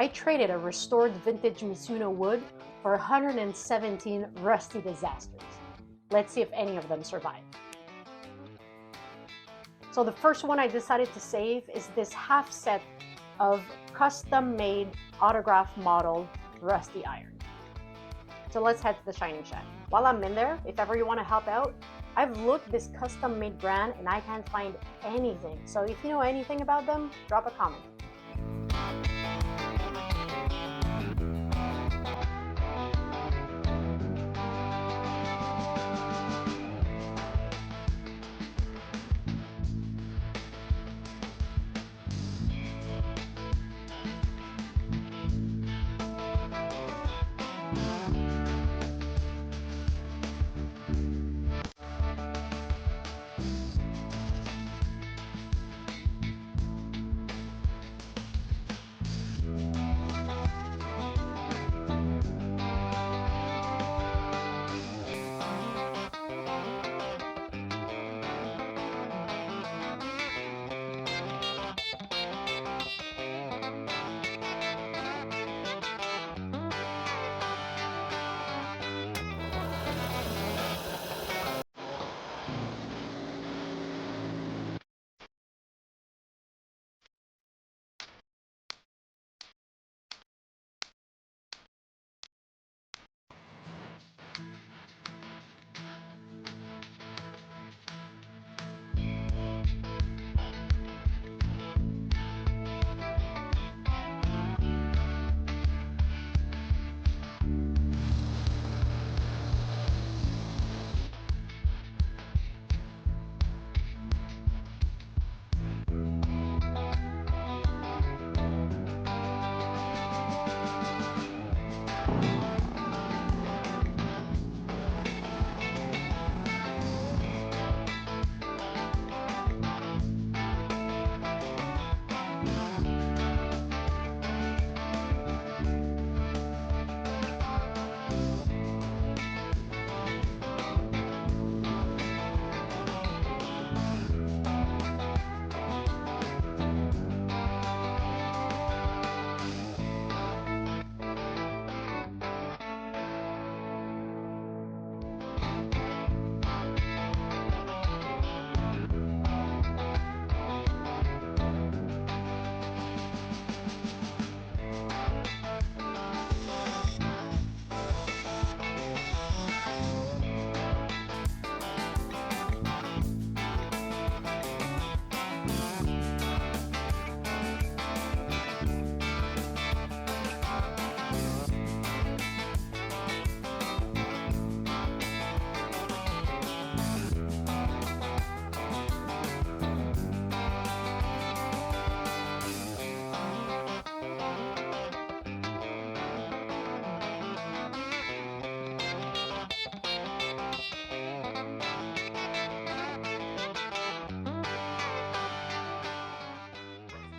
I traded a restored vintage Mizuno wood for 117 rusty disasters. Let's see if any of them survive. So the first one I decided to save is this half set of custom-made autograph model rusty iron. So let's head to the Shining Shack. While I'm in there, if ever you want to help out, I've looked this custom-made brand and I can't find anything. So if you know anything about them, drop a comment.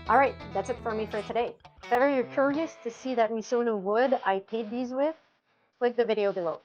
All right, that's it for me for today. If ever you're curious to see that Mizuno wood I paid these with, click the video below.